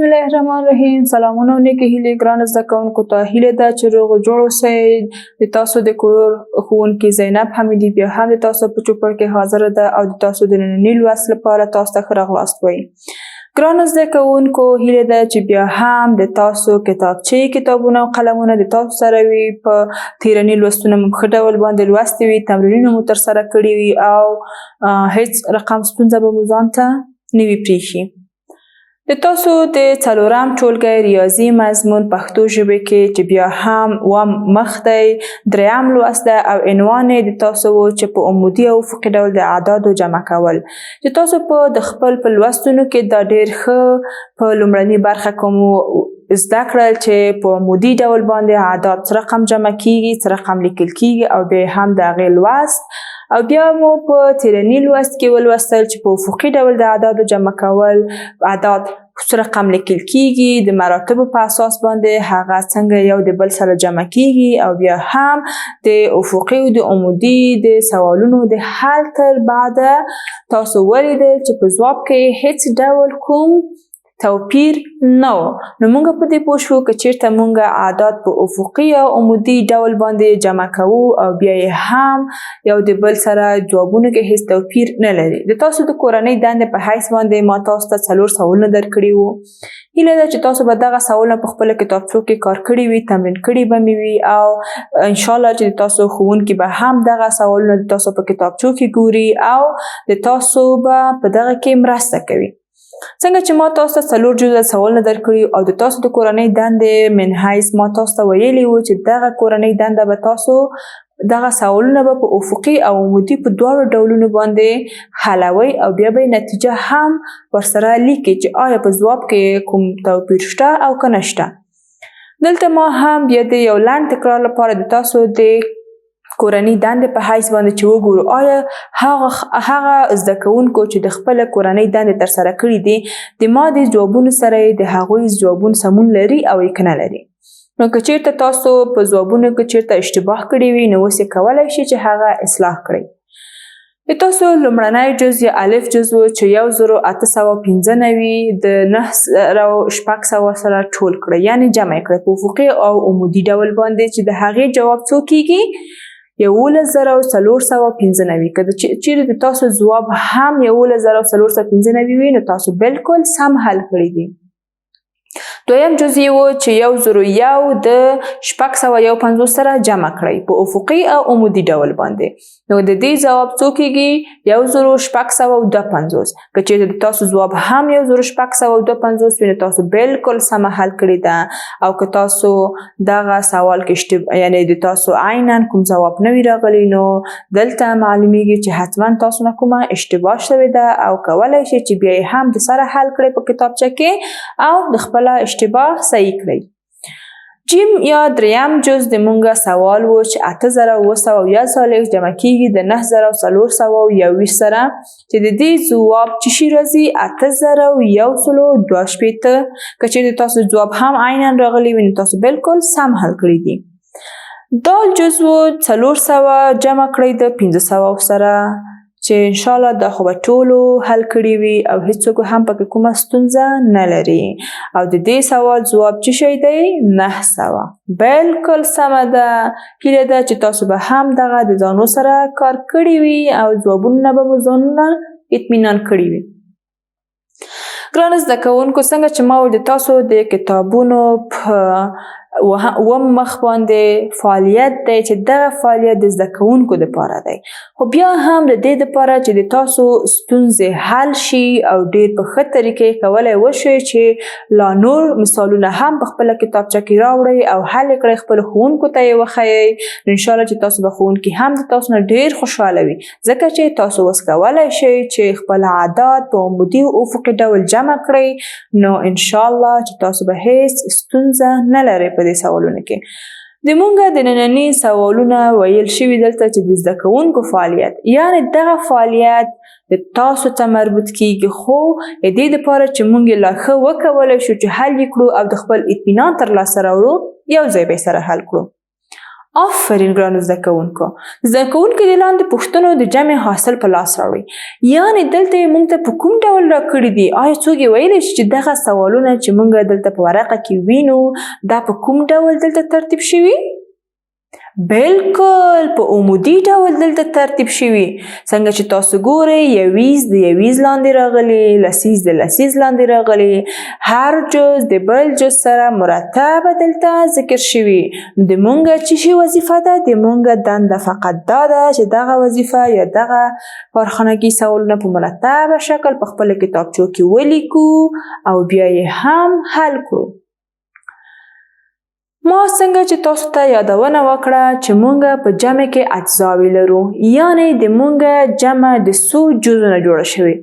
بسم الله الرحمن الرحیم. سلامونه او نیکې هیلې ګرانو زده کوونکو ته. هیله ده چې روغ جوړ اوسئ. د تاسو د کور ښوونکې زینب حمیدي بیا هم د تاسو په چوپړ کې حاضره ده او د تاسو د ننني لوست لپاره تاسو ته ښه راغلاست وایي. ګرانو زده کوونکو، هیله ده چې بیا هم د تاسو کتابچې، کتابونه او قلمونه د تاسو سره وي. په تېرني لوستونه مو ښه ډول باندې لوستي وي، تمرینونه مو ترسره کړي وي او هیڅ رقم ستونزه به مو ځان ته نه وي پرېښي. د تاسو د څلورم ټولګی ریاضي مضمون پښتو ژبې کې چې بیا هم مخ دی، دریم لوست دی او عنوان یې د تاسو و چې په عمودي او افقي ډول د اعدادو جمع کول. چې تاسو د خپل په لوستونو کې دا ډېر ښه په لومړني برخه کې مو زده کړل چې په عمودي ډول باندې اعداد څه رقم جمع کیږي، څه رقم لیکل کیږي او بیا هم د هغې لوست. او بیا مو په تېرني لوست کې ولوستل چې په افقي ډول د اعدادو جمع کول، اعداد څه رقم لیکل کیږي، د مراتبو په اساس باندې هغه څنګه یو د بل سره جمع کیږي او بیا هم د افقي او د عمودي د سوالونو د حل تر بعده تاسو ولیدل چې په ځواب کې هیڅ ډول کوم توپیر نه و. نو موږ په دې پوه شو که چېرته موږ اعداد په افقي او عمودي ډول باندې جمع کوو او بیا یې هم یو د بل سره جوابونو کې هیڅ توپیر نه لري. د تاسو د کورنۍ دندې په حیث باندې ما تاسو ته 4 سوالونه درکړي وو. هیله ده چې تاسو به دغه سوالونه په خپله کتابچو کې کار کړي وي، تمرین کړي به مې وي او انشاءالله چې د تاسو ښوونکي به هم دغه سوالونه د تاسو په کتابچو کې ګوري او د تاسو به په دغه کې مرسته کوي. څنګه چې ما تاسو ته 4 جزء سوالونه درکړي او د تاسو د کورنۍ دندې من حیث ما تاسو ته ویلي وو چې دغه کورنۍ دنده به تاسو دغه سوالونه به په افقي او عمودي په دواړو ډولونو باندې حلوئ او بیا به نتیجه هم ورسره لیکئ چې آیا په ځواب کې کوم توپیر شته او که نه شته. دلته ما هم بیا د یو لنډ تکرار لپاره د تاسو د کورنۍ دندې په حیث باندې چې وګورو آیا هغه زده کوونکو چې د خپله کورنۍ دندې ترسره کړي دي د ما د ځوابونو سره یې د هغوی ځوابونه سمون لري او یې که نه لري. نو که چېرته تاسو په ځوابونو کې چېرته اشتباه کړي وي نو اوس یې کولی شئ چې هغه اصلاح کړئ. د تاسو لومړنی جز یا الف جز و چې 1895 د 9600 سره ټول کړئ، یعنې جمع یې کړئ په افقي او عمودي ډول باندې چې د هغې جواب څو کیږي 11495. که چیرې د تاسو ځواب هم 11495 وي نو تاسو بالکل سم حل کړی دي. دویم جز یې و چې 101 د 651 سره جمع کړئ په افقي او عمودي ډول باندې. نو د دې ځواب څو کیږي 10652. که چیرې د تاسو ځواب هم 10652 وي نو تاسو بالکل سمه حل کړې ده. او که تاسو دغه سوال کې یعنې د تاسو عیناً کوم ځواب نه وي راغلی نو دلته معلومیږي چې حتما تاسو نه کومه اشتباه شوې ده او کولی شئ چې بیا یې هم د سره حل کړئ په کتابچه کې او د خپله اشتباه صحیح کړئ. جیم یا دریم جز د مونږه سوال و چې 8740 جمع کیږي د 9421 سره چې د دې ځواب چې شي راځي 8122. که چېرې تاسو ځواب هم عیناً راغلی وي نو تاسو بالکل سم حل کړي دي. دال جز و 400 جمع کړئ د 500 سره چې انشاءالله دا خو به ټولو حل کړي وي او هیڅوک هم پکې کومه ستونزه نه لري. او د دې سوال ځواب څه شی دی 900. بالکل سمه ده. هیله ده چې تاسو به هم دغه د ځانو سره کار کړي وي او ځوابونه به مو ځانونه اطمینان کړي وي. ګرانو زده کوونکو، څنګه چې ما د تاسو د کتابونو په اووم مخ باندې فعالیت دی چې دغه فعالیت د زده کوونکو دپاره دی، خو بیا هم د دې دپاره چې د تاسو ستونزې حل شي او ډېر په ښه طریقې کولی وشئ چې لا نور مثالونه هم په خپله کتابچه کې راوړئ او حل یې کړئ، خپلو ښوونکو ته یې وښیئ. نو انشاءالله چې تاسو به ښوونکي هم د تاسو نه ډېر خوشحاله وي ځکه چې تاسو اوس کولی شئ چې خپل اعداد په عمودي او افقي ډول جمع کړئ. نو انشاءالله چې تاسو به هیڅ ستونزه نه لرئ په دې سوالونو کې. د مونږه د ننني سوالونه ویل شوي دلته چې د زده کوونکو فعالیت، یعنې دغه فعالیت د تاسو ته مربوط کیږي، خو د دې دپاره چې مونږ یې لا ښه وکولی شو چې حل یې کړو او د خپل اطمینان ترلاسه راوړو یو ځای به یې سره حل کړو. آفرین ګرانو زده کوونکو. زده کوونکي د لاندې پوښتنو د جمع حاصل په لاس راوړي. یعنې دلته یې موږ ته په کوم ډول راکړي دي؟ آیا څوک یې ویلی شي چې دغه سوالونه چې موږ دلته په ورقه کې وینو دا په کوم ډول دلته ترتیب شوي؟ بالکل په عمودي ډول دلته ترتیب شوي. څنګه چې تاسو ګورئ یویز د یویز لاندې راغلي، لسیز د لسیز لاندې راغلي، هر جز د بل جز سره مرتبه دلته ذکر شوي. د مونږ چې شي وظیفه ده، د مونږ دنده فقط دا ده چې دغه وظیفه یا دغه کارخانګي سوالونه په مرتبه شکل په خپل کتابچو کې ولیکو او بیا یې هم حل کړو. ما څنګه چې تاسو ته یادونه وکړه چې مونږ په جمع کې اجزاوې لرو، یعنې د مونږ جمع د څو جزونه جوړه شوې.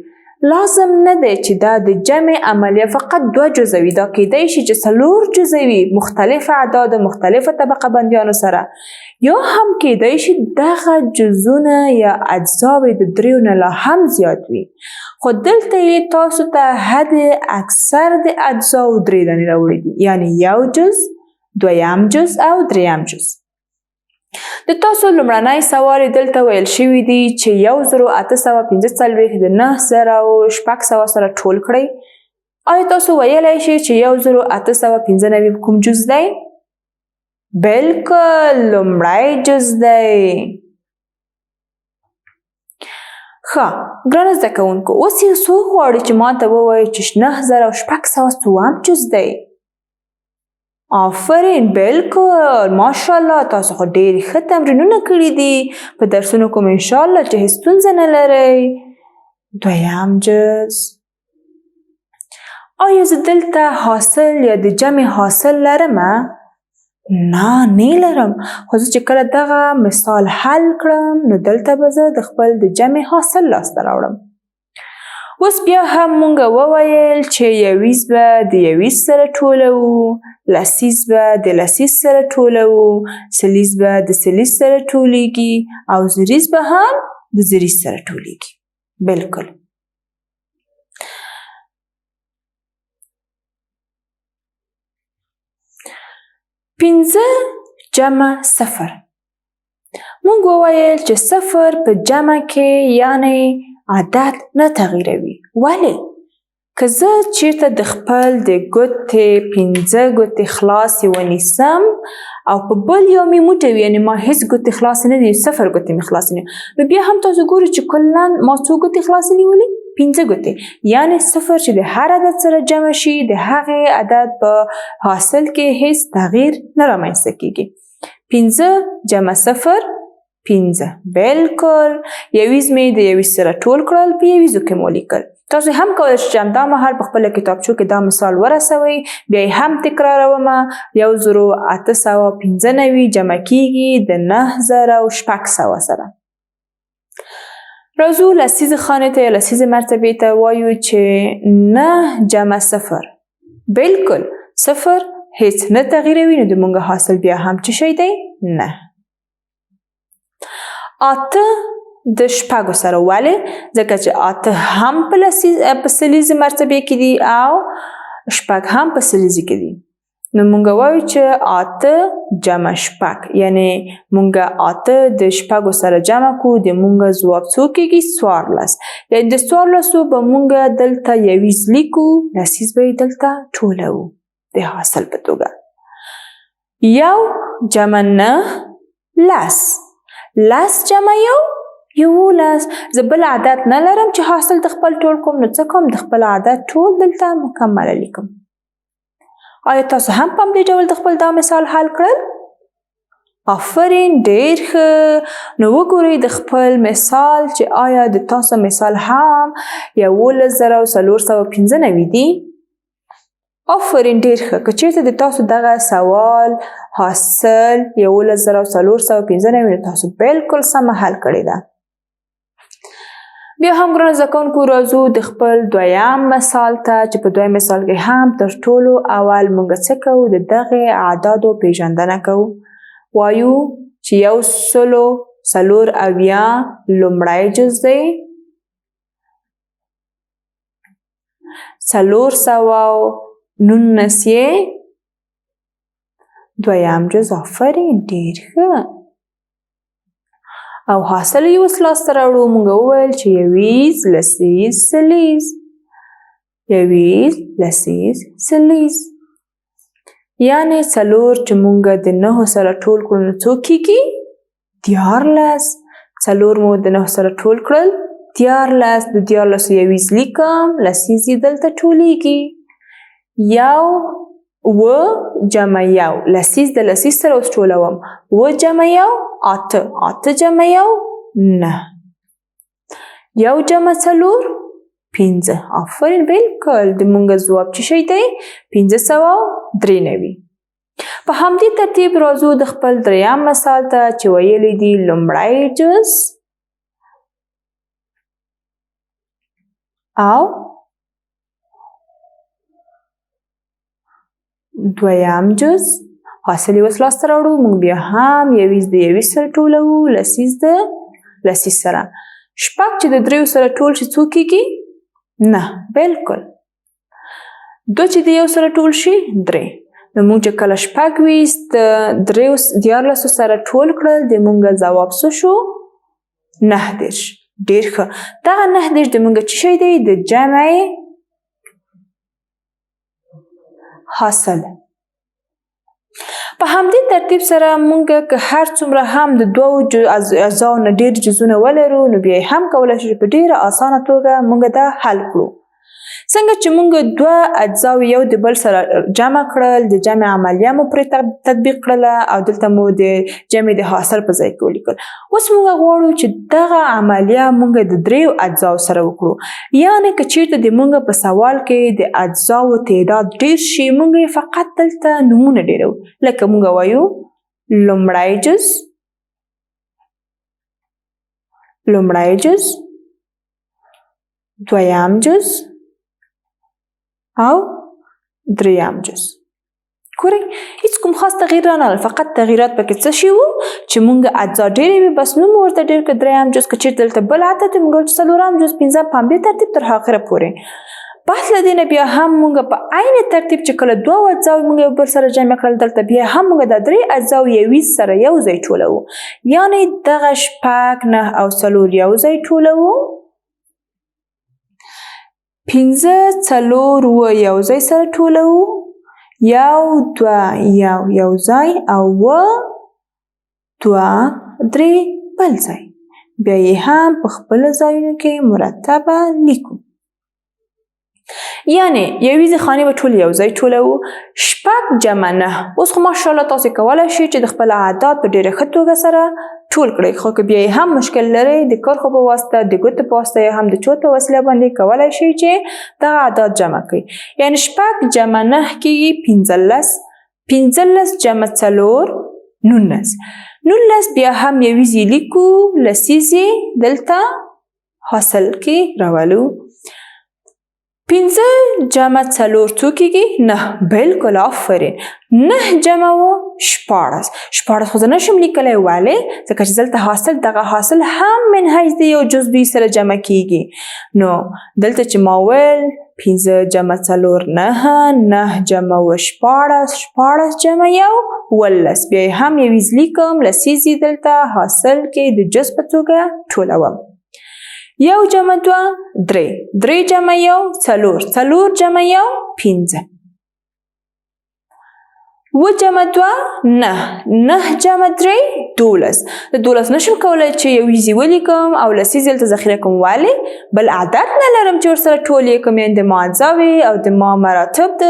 لازم نه دی چې دا د جمع عملیه فقط 2 جزه وي. دا کیدای شي چې 4 جزه وي، مختلف اعداد مختلفه طبقه بندیانو سره، یا هم کیدای شي دغه جزونه یا اجزاوې د 3 نه لا هم زیات وي. خو دلته یې تاسو ته حد اکثر د اجزاو 3 دانې راوړي دي، یعنې 1 جز، 2م جز او 3م جز. د تاسو لومړنی سوال دلته ویل شوي دي چې 1845 د 9600 سره ټول کړئ. آیا تاسو ویلی شئ چې 1895 کوم جز دی؟ بالکل لومړی جز دی. ښه ګرانو زده کوونکو، اوس یو څوک غواړي چې ما ته ووایي چې 9600 څوم جز دی؟ آفرین بالکل ماشاءالله، تاسو خو ډېر ښه تمرینونه کړي دي. په درسونو کوم انشاءالله چې هیڅ ستونزه نه لرئ. 2م جز. آیا زه دلته حاصل یا د جمع حاصل لرمه؟ نه لرم. خو زه چې کله دغه مثال حل کړم نو دلته به زه د خپل د جمع حاصل لاسته راوړم. اوس بیا هم مونږ وویل چې یویز به د یویز سره ټولوو، لسیز به د لسیز سره ټولوو، سلیز به د سلیز سره ټولیږي او زریز به هم د زریز سره ټولیږي. بالکل. پنځه جمع 0. مونږ وویل چې 0 په جمع کې یعنی عدد نه تغییروي. ولې؟ که زه چیرته د خپل د ګوتې 5 ګوتې خلاصې ونیسم او په بل یو مې موټی وي، یعنې ما هیڅ ګوتې خلاصې نه دي، 0 ګوتې مې خلاصې نه دي، نو بیا هم تاسو ګورئ چې کلا ما څو ګوتې خلاصې نیولې؟ 5 ګوتې. یعنې 0 چې د هر عدد سره جمع شي د هغې عدد په حاصل کې هیڅ تغییر نه رامنځته کیږي. 5 جمع 0 5. بالکل. یویز مې د یویز سره ټول کړل، په یویزو کې مو لیکل. تاسو هم کولی شئ چې همدا مهال په خپله کتابچو کې دا مثال ورسوئ. بیا یې هم تکرارومه. 1895 جمع کیږي د 9600 سره. راځو لسیز خانې ته یا لسیز مرتبې ته وایو چې 9 جمع 0. بالکل 0 هیڅ نه تغییروي، نو د مونږ حاصل بیا هم څه شی دی؟ 9. 8 د 6 سره. ولې؟ ځکه چې 8 هم په سلیزې مرتبې کې دي او 6 هم په سلیزې کې دي. نو مونږ وایو چې 8 جمع 6، یعنې مونږ 8 د 6 سره جمع کو، د مونږ ځواب څو کېږي؟ 14. یعنې د 14 به مونږ دلته یویز لیکو، لسیز به یې دلته ټولوو د حاصل په توګه. 1 جمع 9 10. 10 جمع 1 11. زه بل عدد نه لرم چې حاصل د خپل ټول کوم، نو څه کوم؟ د خپل عدد ټول دلته مکمله لیکم. آیا تاسو هم په همدې ډول د خپل دا مثال حل کړل؟ آفرین ډېر ښه. نو وګورئ د خپل مثال چې آیا د تاسو مثال هم 11495 دی؟ آفرین ډېر ښه. که چیرته د تاسو دغه سوال حاصل 11495 نو تاسو بالکل سمه حل کړې ده. بیا هم ګرانو زده کوونکو راځو د خپل دویم مثال ته چې په دویم مثال کې هم تر ټولو اول مونږ څه کوو؟ د دغې اعدادو پیژندنه کوو. وایو چې 140 لومړی جز دی، 419 یې دویم جز آفرین ډېر ښه. او حاصل یې اوس لاسته راوړو. موږ وویل چې یویز لسیز سلیز. یویز لسیز سلیز یعنې څلور چې موږ د 9 سره ټول کړو نو څو کېږي؟ 14. څلور مو د 9 سره ټول کړل 14. د 14 یویز لیکم لسیز یې دلته ټولیږي. یو و جمع یو لسیز د لسیز سره اوس ټولوم. و جمع یو 8. 8 جمع یو 9. یو جمع څلور 15. آفرین بالکل. د مونږ ځواب څه شی دی؟ 593. په همدې ترتیب راځو د خپل دریم مثال ته چې ویلی دی لومړی جز او دویم جز. حاصل یې اوس لاسته راوړو. موږ بیا هم یویز د یویز سره ټولوو لسیز د لسیز سره. شپږ چې د 3 سره ټول شي څو کېږي؟ 9. بالکل. 2 چې د 1 سره ټول شي 3. نو موږ چې کله شپږ ویز د 14 سره ټول کړل د موږ ځواب څه شو؟ 29. ډېر ښه. دغه 29 د موږ څه شی دی؟ د جمع حاصل. په همدې ترتیب سره موږ که هر څومره هم د 2 اجزاو نه ډېر جزونه ولرو نو بیا هم کولی شو په ډېره اسانه توګه موږ دا حل کړو. څنګه چې موږ 2 اجزاوې یو د بل سره جمع کړل د جمع عملیه مو پرې تطبیق کړله او دلته مو د جمع د حاصل په ځای کې ولیکل. اوس موږ غواړو چې دغه عملیه موږ د 3 اجزاو سره وکړو. یعنې که چیرته د موږ په سوال کې د اجزاو تعداد ډېر شي موږ یې فقط دلته نومونه ډېروو. لکه موږ وایو لومړی جز لومړی جز دویم جز او دریم جز. ګورئ هیڅ کوم خاص تغییر رانغلل. فقط تغییرات پکې څه شي وو چې موږ اجزا ډېرې وي بس نوم ورته ډېر کړ دریم جز. که چیرته دلته بل عدد موږ چې څلورم جز پنځم په همدې ترتیب تر آخره پورې. بس له دې نه بیا هم موږ په عین ترتیب چې کله 2 اجزاوې موږ یو بل سره جمع کړل دلته بیا هم موږ د 3 اجزاوې یویز سره یو ځای ټولوو. یعنې دغه 6 9 او 4 یو ځای ټولوو. 5 4 و یو ځای سره ټولوو. 1 2 یو ځای او 2 3 بل ځای. بیا یې هم په خپلو ځایونو کې مرتبه لیکو. یعنې یویزې خانې به ټول یو ځای ټولوو. 6 جمع 9. اوس خو ماشاءالله تاسې کولی شئ چې د خپل اعداد په ډېره ښه توګه سره ټول کړئ. خو که بیا یې هم مشکل لرئ د کرښو په واسطه د ګوتو په واسطه یا هم د چوت په وسیله باندې کولی شئ چې دغه اعداد جمع کړئ. یعنې 6 جمع 9 کېږي 15. 15 جمع 4 19. 19 بیا هم یویزې لیکو لسیز یې دلته حاصل کې راولو. 5 جمع 4 څو کېږي؟ 9. بالکل آفرین. 9 جمع 14. 14 خو زه نشم لیکلی. ولې؟ ځکه چې دلته حاصل دغه حاصل هم من حیث د یو جزوي سره جمع کېږي. نو دلته چې ما ویل 5 جمع 4 9. 9 جمع 14. 14 جمع 11. بیا هم یویز لیکم لسیز یې دلته حاصل کې د جز په توګه ټولوم. 1 جمع 2 3. 3 جمع 1 4. 4 جمع 1 5. 7 جمع 2 9. 9 جمع 3 12. د 12 نشم کولی چې یویزې ولیکم او لسیز دلته ذخیره کوم. ولې؟ بل عدد نه لرم چې ورسره ټول یې کړم. یعنې د ما اجزاوې او د ما مراتب د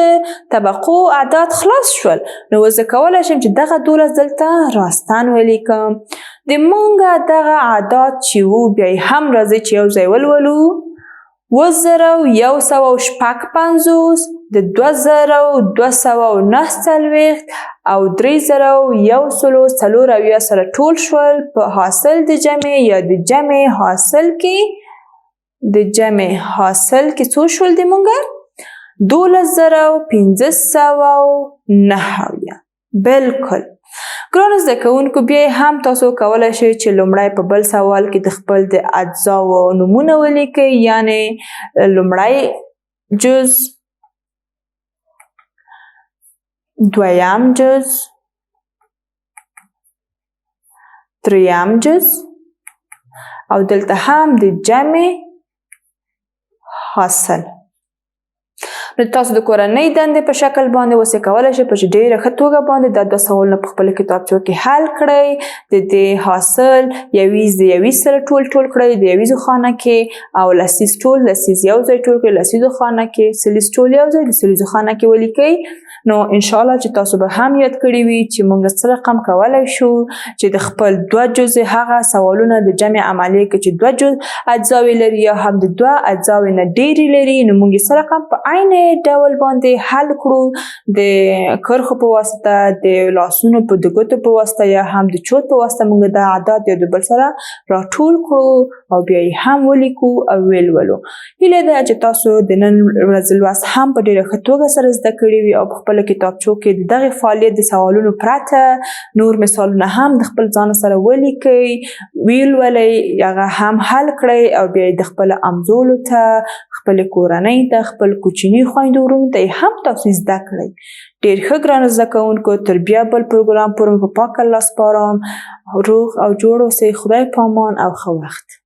طبقو اعداد خلاص شول. نو اوس زه کولی شم چې دغه 12 دلته راستن ولیکم. د مونږه دغه اعداد چې وو بیا یې هم راځئ چې یو ځای ولولو. 2156 د 2249 او 3144 سره ټول شول په حاصل د جمع یا د جمع حاصل کې. د جمع حاصل کې څو شول د مونږه؟ 12509. بالکل. ګرانو زده کوونکو بیا هم تاسو کولی شئ چې لومړی په بل سوال کې د خپل د اجزاو نومونه ولیکئ. یعنې لومړی جز دویم جز دریم جز او دلته هم د جمع حاصل. نو تاسو د کورنۍ دندې په شکل باندې اوس یې کولی شئ په ډېره ښه توګه باندې دا دوه سوالونه په خپلو کتابچو کې حل کړئ. د دې حاصل یویز د یویز سره ټول کړئ د یویزو خانه کې او لسیز ټول لسیز یو ځای ټول کړئ لسیزو خانه کې، سلیز ټول یو ځای د سلیزو خانه کې ولیکئ. نو انشاءالله چې تاسو به هم یاد کړي وي چې موږ څه رقم کولی شو چې د خپل دوه جزء هغه سوالونه د جمع عملیه کې چې دوه اجزاوې لري یا هم د دوه اجزاوې نه ډېرې لري نو موږ یې څه رقم په عین ډول باندې حل کړو د کرښو په واسطه د لاسونو د ګوتو په واسطه یا هم د چوت په واسطه موږ دا اعداد یو د بل سره راټول کړو او بیا یې هم ولیکو او ولولو. هیله ده چې تاسو د نن ورځې لوست هم په ډېره ښه توګه سره زده کړي وي او په خپلو کتابچو کې د دغې فعالیت د سوالونو پرته نور مثالونه هم د خپل ځان سره ولیکئ، ولولئ، هغه هم حل کړئ او بیا یې د خپلو همزولو ته، خپلې کورنۍ ته، خپل کوچني خویندو ورونو ته یې هم تاسو زده کړئ. ډېر ښه ګرانو زده کوونکو، تر بیا بل پروګرام پورې په پاک الله سپارم. روغ او جوړ اوسئ. خدای پامان او ښه وخت.